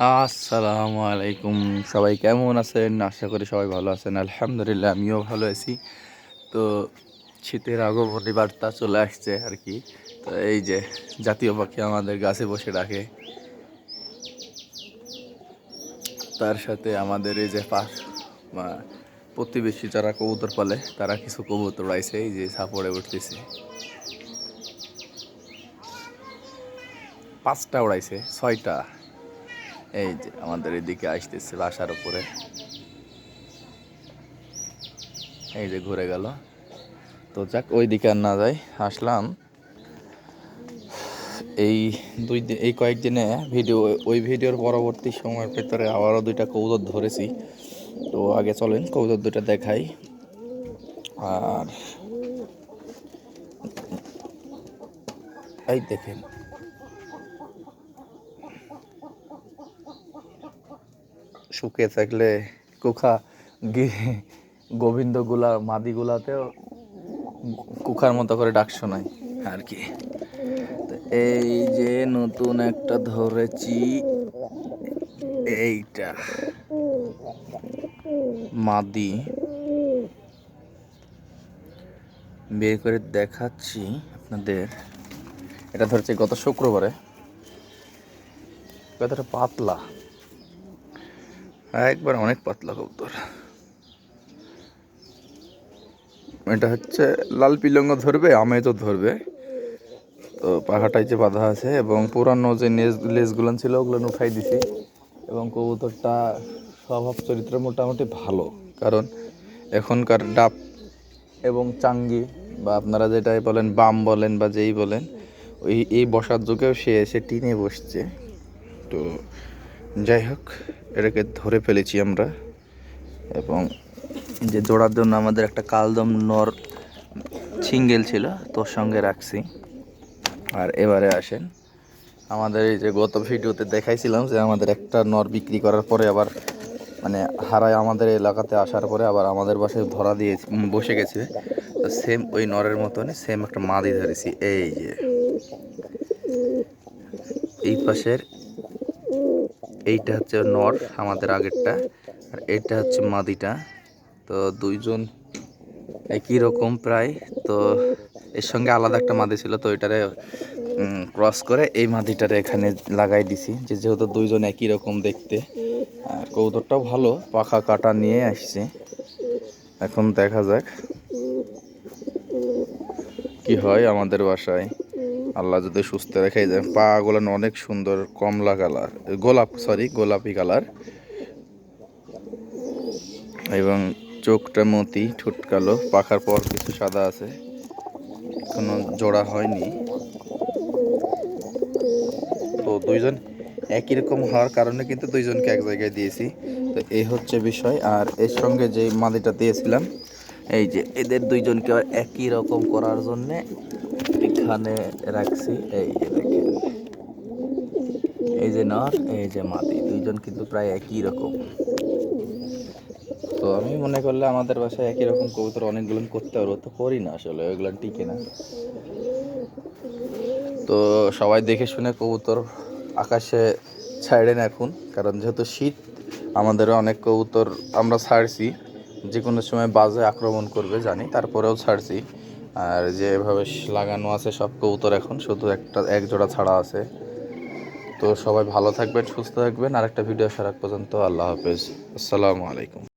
আসসালামু আলাইকুম। সবাই কেমন আছেন? আশা করি সবাই ভালো আছেন। আলহামদুলিল্লাহ আমিও ভালো আছি। তো শীতের আগমনী বার্তা চলে আসছে আর কি। তো এই যে জাতীয় পাখি আমাদের গাছে বসে ডাকে, তার সাথে আমাদের এই যে প্রতিবেশী যারা কবুতর পালে তারা কিছু কবুতর আইছে, এই যে সাপড়ে উঠতেছে। 5টা উড়াইছে, 6টা এই যে আমাদের এদিকে আসতেছে বাসার উপরে। এই যে ঘুরে গেল। তো যাক, ওই দিকে আর না যাই, আসলাম এই কয়েকদিনে ওই ভিডিওর পরবর্তী সময়ের ভেতরে আবারও 2টা কবুতর ধরেছি। তো আগে চলেন কবুতর 2টা দেখাই। আর এই দেখেন, শুকিয়ে থাকলে কুখা গোবিন্দগুলা মাদিগুলাতেও কুখার মতো করে ডাক শোনায় আর কি। তো এই যে নতুন একটা ধরেছি, এইটা মাদি, বের করে দেখাচ্ছি আপনাদের। এটা ধরছে গত শুক্রবারে। কতটা পাতলা, একবার অনেক পাতলা কবুতর। এটা হচ্ছে লাল পিলঙ্গ ধরবে, আমেজও ধরবে। তো পাখাটাই যে বাঁধা আছে এবং পুরানো যে লেজগুলান ছিল ওগুলো উঠাই দিছি। এবং কবুতরটা স্বভাব চরিত্র মোটামুটি ভালো, কারণ এখনকার ডাব এবং চাঙ্গি বা আপনারা যেটাই বলেন বাম বলেন বা যেই বলেন, এই বসার যুগেও সে এসে টিনে বসছে। তো যাই হোক, এটাকে ধরে ফেলেছি আমরা। এবং যে জোড়ার জন্য আমাদের একটা কালদম নর সিঙ্গেল ছিল, তোর সঙ্গে রাখছি। আর এবারে আসেন, আমাদের এই যে গত ভিডিওতে দেখাইছিলাম যে আমাদের একটা নর বিক্রি করার পরে আবার মানে হারায় আমাদের এলাকাতে আসার পরে আবার আমাদের বাসায় ধরা দিয়ে বসে গেছে। তো সেম ওই নরের মতনই সেম একটা মাদি ধরেছি। এই যে এই পাশের এইটা হচ্ছে নর আমাদের আগেরটা, আর এইটা হচ্ছে মাদিটা। তো দুইজন একই রকম প্রায়। তো এর সঙ্গে আলাদা একটা মাদি ছিল, তো এটারে ক্রস করে এই মাদিটারে এখানে লাগাই দিছি, যেহেতু দুইজন একই রকম দেখতে। আর কবুতরটাও ভালো, পাখা কাটা নিয়ে আসছে। এখন দেখা যাক কি হয় আমাদের বাসায়। আল্লাহ যদি সুস্থ রেখে যায়। পা গুলো অনেক সুন্দর, কমলা কালার, গোলাপি কালার, এবং চোখটা মতি, ঠোঁট কালো, পাখার পর কিছু সাদা আছে, কোনো জোড়া হয়নি। তো দুইজন একই রকম হওয়ার কারণে কিন্তু দুইজনকে এক জায়গায় দিয়েছি। তো এই হচ্ছে বিষয়। আর এর সঙ্গে যে মাদিটা দিয়েছিলাম, এই যে এদের দুইজনকে আবার একই রকম করার জন্যে এখানে রাখছি। এই যে দেখেন, এই যে নর, এই যে মাদি, দুইজন কিন্তু প্রায় একই রকম। তো আমি মনে করলে আমাদের বাসায় একই রকম কবুতর অনেকগুলো করতে পারবো, তো করি না আসলে, ওইগুলো টিকে না। তো সবাই দেখে শুনে কবুতর আকাশে ছাড়েন এখন, কারণ যেহেতু শীত, আমাদেরও অনেক কবুতর আমরা ছাড়ছি, যে কোনো সময় বাজে আক্রমণ করবে জানি, তারপরেও ছাড়ছি। আর যেভাবে লাগানো আছে সব কবুতর, এখন শুধু এক জোড়া ছাড়া আছে। তো সবাই ভালো থাকবেন, সুস্থ থাকবেন। আর একটা ভিডিও সারা পর্যন্ত আল্লাহ হাফেজ, আসসালামু আলাইকুম।